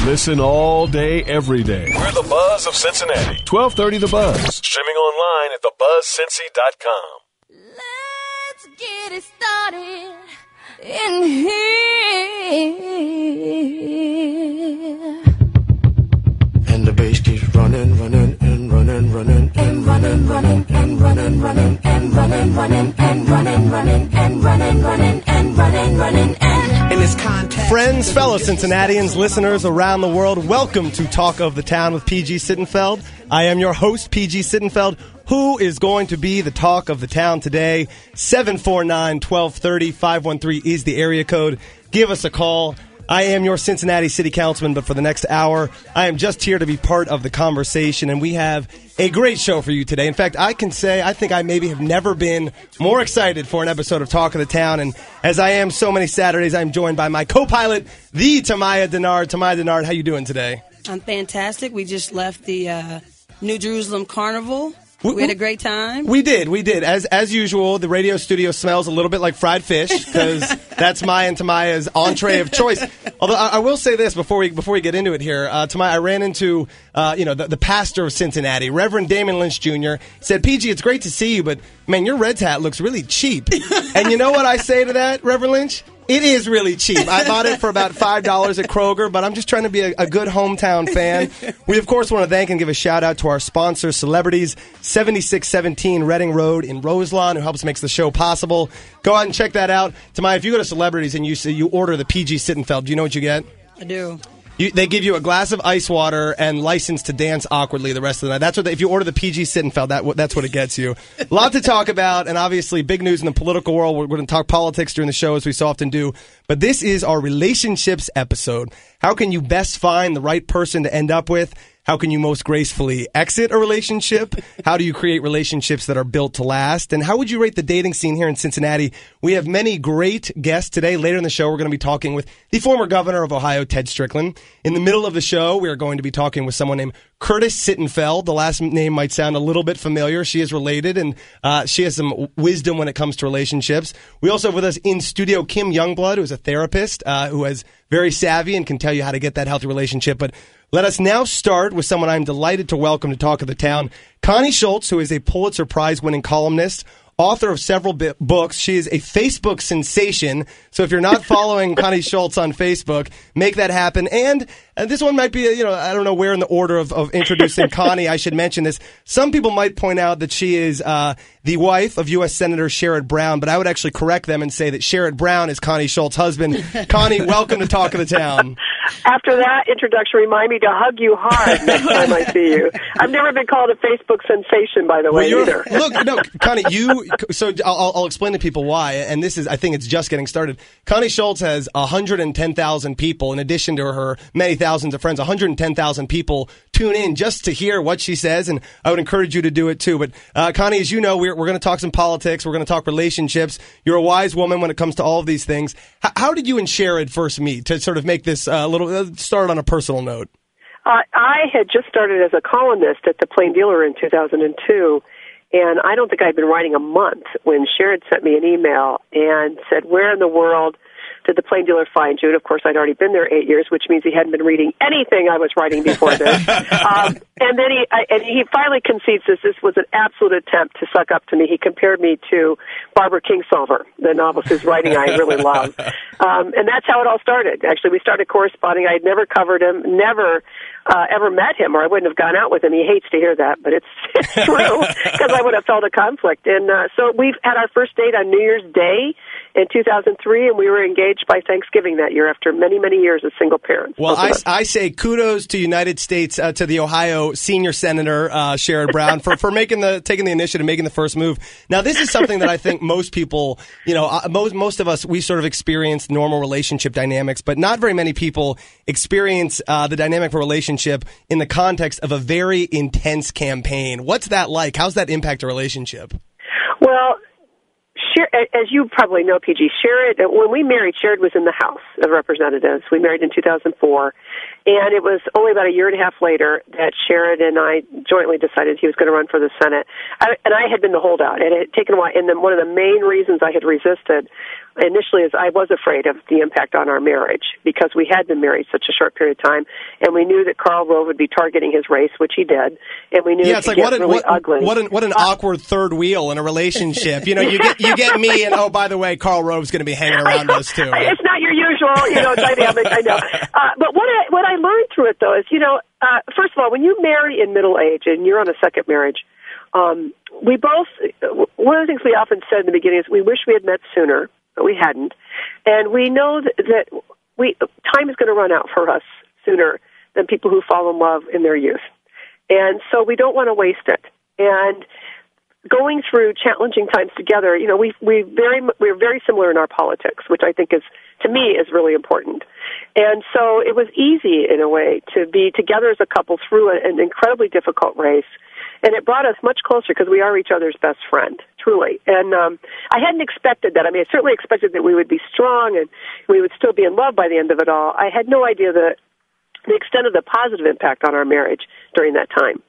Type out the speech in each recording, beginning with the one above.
Listen all day, every day. We're the Buzz of Cincinnati. 1230 The Buzz. Streaming online at thebuzzcincy.com. Let's get it started in here. And the bass keeps running and running and running and running and running and running in this context. Friends, fellow Cincinnatians, listeners around the world, welcome to Talk of the Town with PG Sittenfeld. I am your host, PG Sittenfeld. Who is going to be the talk of the town today? 749-1230, 513 is the area code. Give us a call. I am your Cincinnati City Councilman, but for the next hour, I am just here to be part of the conversation, and we have a great show for you today. In fact, I can say I think I maybe have never been more excited for an episode of Talk of the Town, and as I am so many Saturdays, I'm joined by my co-pilot, the Tamaya Denard. Tamaya Denard, how you doing today? I'm fantastic. We just left the New Jerusalem Carnival. We had a great time. We did. As usual, the radio studio smells a little bit like fried fish because that's my and Tamaya's entree of choice. Although I will say this before we get into it here, Tamaya, I ran into the pastor of Cincinnati, Reverend Damon Lynch Jr. Said, "PG, it's great to see you, but man, your Reds hat looks really cheap." And you know what I say to that, Reverend Lynch? It is really cheap. I bought it for about $5 at Kroger, but I'm just trying to be a good hometown fan. We, of course, want to thank and give a shout-out to our sponsors, Celebrities, 7617 Reading Road in Roselawn, who helps makes the show possible. Go out and check that out. Tamaya, if you go to Celebrities and you order the PG Sittenfeld, do you know what you get? I do. They give you a glass of ice water and license to dance awkwardly the rest of the night. That's what if you order the PG Sittenfeld, that's what it gets you. A lot to talk about, and obviously big news in the political world. We're going to talk politics during the show, as we so often do. But this is our relationships episode. How can you best find the right person to end up with? How can you most gracefully exit a relationship? How do you create relationships that are built to last? And how would you rate the dating scene here in Cincinnati? We have many great guests today. Later in the show, we're going to be talking with the former governor of Ohio, Ted Strickland. In the middle of the show, we are going to be talking with someone named Curtis Sittenfeld. The last name might sound a little bit familiar. She is related, and she has some wisdom when it comes to relationships. We also have with us in studio Kim Youngblood, who is a therapist, who is very savvy and can tell you how to get that healthy relationship. But let us now start with someone I'm delighted to welcome to Talk of the Town, Connie Schultz, who is a Pulitzer Prize-winning columnist, author of several books. She is a Facebook sensation. So if you're not following Connie Schultz on Facebook, make that happen. And this one might be, I don't know where in the order of introducing Connie I should mention this. Some people might point out that she is the wife of U.S. Senator Sherrod Brown, but I would actually correct them and say that Sherrod Brown is Connie Schultz's husband. Connie, welcome to Talk of the Town. After that introduction, remind me to hug you hard next time I see you. I've never been called a Facebook sensation, by the way, either. Look, no, Connie, so I'll explain to people why, and I think it's just getting started. Connie Schultz has 110,000 people, in addition to her many thousands of friends, 110,000 people tune in just to hear what she says, and I would encourage you to do it too. But Connie, as you know, we're going to talk some politics, we're going to talk relationships. You're a wise woman when it comes to all of these things. How did you and Sherrod first meet to sort of make this start on a personal note? I had just started as a columnist at the Plain Dealer in 2002, and I don't think I'd been writing a month when Sherrod sent me an email and said, "Where in the world did the Plain Dealer find you?" And of course, I'd already been there 8 years, which means he hadn't been reading anything I was writing before this. And then he finally concedes this was an absolute attempt to suck up to me. He compared me to Barbara Kingsolver, the novelist whose writing I really love. And that's how it all started. Actually, we started corresponding. I had never covered him, never ever met him, or I wouldn't have gone out with him. He hates to hear that, but it's true, because I would have felt a conflict. And so we've had our first date on New Year's Day in 2003, and we were engaged by Thanksgiving that year after many, many years as single parents. Well, I say kudos to United States, to the Ohio senior senator, Sherrod Brown, for taking the initiative, making the first move. Now, this is something that I think most people, most of us, we sort of experience normal relationship dynamics, but not very many people experience the dynamic of a relationship in the context of a very intense campaign. What's that like? How's that impact a relationship? Well, as you probably know, PG, Sherrod, when we married, Sherrod was in the House of Representatives. We married in 2004, And it was only about a year and a half later that Sherrod and I jointly decided he was going to run for the Senate. And I had been the holdout. It had taken a while. And then one of the main reasons I had resisted initially is I was afraid of the impact on our marriage because we had been married such a short period of time. And we knew that Karl Rove would be targeting his race, which he did. And we knew it's like ugly. What an awkward third wheel in a relationship. You get me, and oh, by the way, Karl Rove's going to be hanging around us too. It's not your usual, dynamic. I know. But what I learned through it though is, first of all, when you marry in middle age and you're on a second marriage, we both, one of the things we often said in the beginning is we wish we had met sooner, but we hadn't. And we know that time is going to run out for us sooner than people who fall in love in their youth. And so we don't want to waste it. And going through challenging times together, we're very similar in our politics, which I think to me is really important. And so it was easy in a way to be together as a couple through an incredibly difficult race. And it brought us much closer because we are each other's best friend, truly. And I hadn't expected that. I mean, I certainly expected that we would be strong and we would still be in love by the end of it all. I had no idea the extent of the positive impact on our marriage during that time.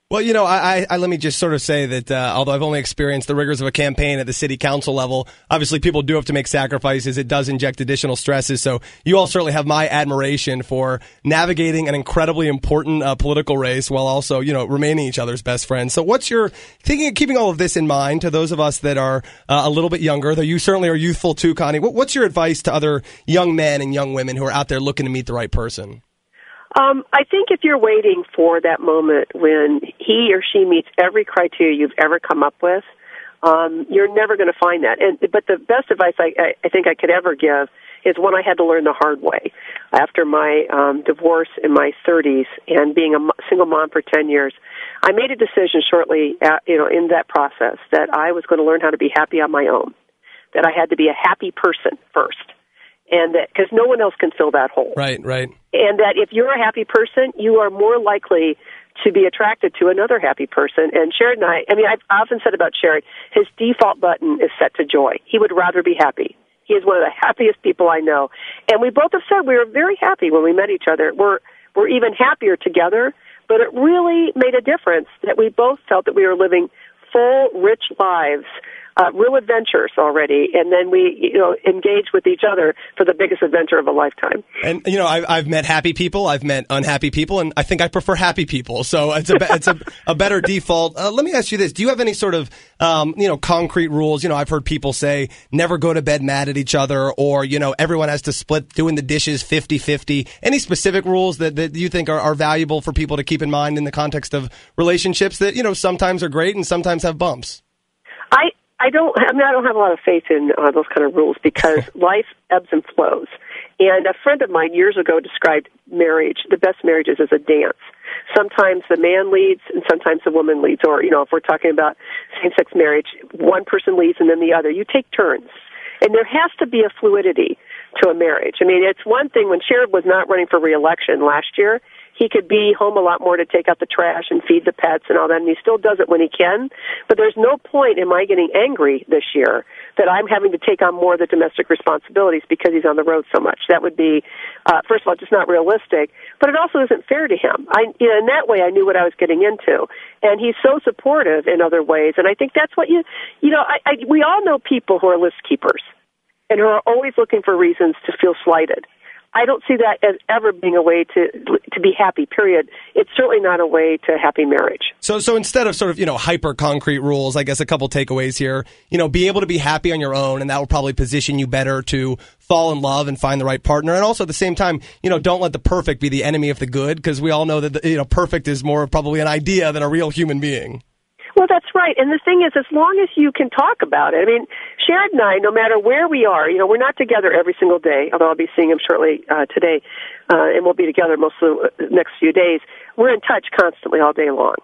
Well, I let me just sort of say that although I've only experienced the rigors of a campaign at the city council level, obviously people do have to make sacrifices. It does inject additional stresses. So you all certainly have my admiration for navigating an incredibly important political race while also, remaining each other's best friends. So what's your thinking, keeping all of this in mind to those of us that are a little bit younger, though you certainly are youthful too, Connie, what's your advice to other young men and young women who are out there looking to meet the right person? I think if you're waiting for that moment when he or she meets every criteria you've ever come up with, you're never going to find that. But the best advice I think I could ever give is one I had to learn the hard way. After my divorce in my 30s and being a single mom for 10 years, I made a decision shortly, in that process that I was going to learn how to be happy on my own, that I had to be a happy person first. And that, because no one else can fill that hole. Right. And that if you're a happy person, you are more likely to be attracted to another happy person. And Sherrod and I've often said about Sherrod, his default button is set to joy. He would rather be happy. He is one of the happiest people I know. And we both have said we were very happy when we met each other. We're even happier together, but it really made a difference that we both felt that we were living full, rich lives, real adventures already, and then we, engage with each other for the biggest adventure of a lifetime. And I've met happy people, I've met unhappy people, and I think I prefer happy people. So it's a better default. Let me ask you this: do you have any sort of concrete rules? I've heard people say never go to bed mad at each other, or everyone has to split doing the dishes 50-50. Any specific rules that you think are valuable for people to keep in mind in the context of relationships that sometimes are great and sometimes have bumps? I don't have a lot of faith in those kind of rules because life ebbs and flows. And a friend of mine years ago described marriage, the best marriages, as a dance. Sometimes the man leads and sometimes the woman leads. Or, if we're talking about same-sex marriage, one person leads and then the other. You take turns. And there has to be a fluidity to a marriage. I mean, it's one thing when Sherrod was not running for re-election last year, he could be home a lot more to take out the trash and feed the pets and all that, and he still does it when he can. But there's no point in my getting angry this year that I'm having to take on more of the domestic responsibilities because he's on the road so much. That would be, first of all, just not realistic, but it also isn't fair to him. In that way, I knew what I was getting into. And he's so supportive in other ways, and I think that's what we all know people who are list keepers and who are always looking for reasons to feel slighted. I don't see that as ever being a way to be happy, period. It's certainly not a way to happy marriage. So instead of sort of, hyper concrete rules, I guess a couple takeaways here, be able to be happy on your own, and that will probably position you better to fall in love and find the right partner. And also at the same time, don't let the perfect be the enemy of the good, because we all know that, perfect is more probably an idea than a real human being. Well, that's right. And the thing is, as long as you can talk about it, I mean, Sherrod and I, no matter where we are, we're not together every single day, although I'll be seeing him shortly today, and we'll be together most of the next few days. We're in touch constantly all day long.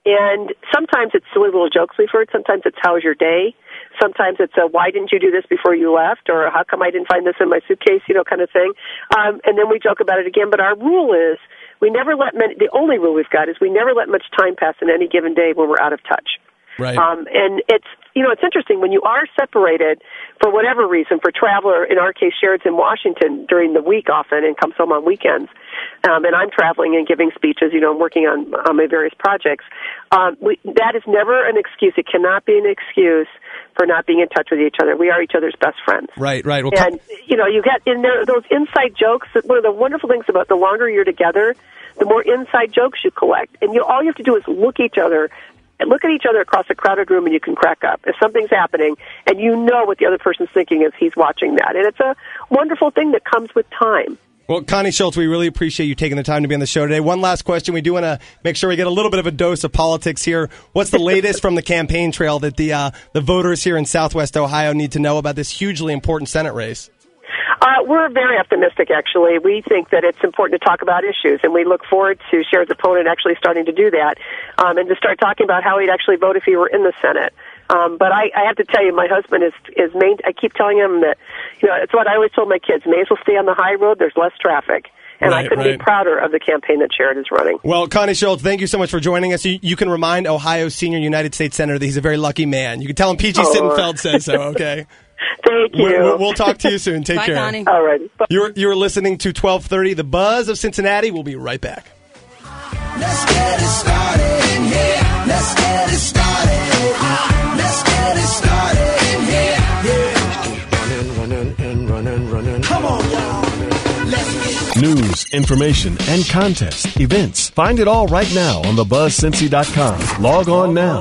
And sometimes it's silly little jokes we've heard. Sometimes it's, how was your day? Sometimes it's, why didn't you do this before you left? Or how come I didn't find this in my suitcase, kind of thing. And then we joke about it again. But our rule is, the only rule we've got is we never let much time pass in any given day when we're out of touch. Right. And it's it's interesting when you are separated for whatever reason, for travel, or in our case, Sharon's in Washington during the week often and comes home on weekends, and I'm traveling and giving speeches, I'm working on my various projects. That is never an excuse. It cannot be an excuse for not being in touch with each other. We are each other's best friends. Right. Well, and, you get in there those inside jokes. One of the wonderful things about the longer you're together, the more inside jokes you collect. And all you have to do is look at each other across a crowded room, and you can crack up. If something's happening and you know what the other person's thinking is, he's watching that. And it's a wonderful thing that comes with time. Well, Connie Schultz, we really appreciate you taking the time to be on the show today. One last question. We do want to make sure we get a little bit of a dose of politics here. What's the latest from the campaign trail that the voters here in Southwest Ohio need to know about this hugely important Senate race? We're very optimistic, actually. We think that it's important to talk about issues, and we look forward to Sharon's opponent actually starting to do that, and to start talking about how he'd actually vote if he were in the Senate. But I have to tell you, my husband is main. I keep telling him that, it's what I always told my kids: may as well stay on the high road. There's less traffic. And I couldn't be prouder of the campaign that Sharon is running. Well, Connie Schultz, thank you so much for joining us. You can remind Ohio's senior United States Senator that he's a very lucky man. You can tell him PG Sittenfeld says so, okay? Thank you. We'll talk to you soon. Take care. Connie. All right. You're listening to 1230, The Buzz of Cincinnati. We'll be right back. Let's get it started in here. Let's get it started. Let's get it started in here. Yeah. Running. Come on, y'all. News, information, and contest, events. Find it all right now on thebuzzcincy.com. Log on now.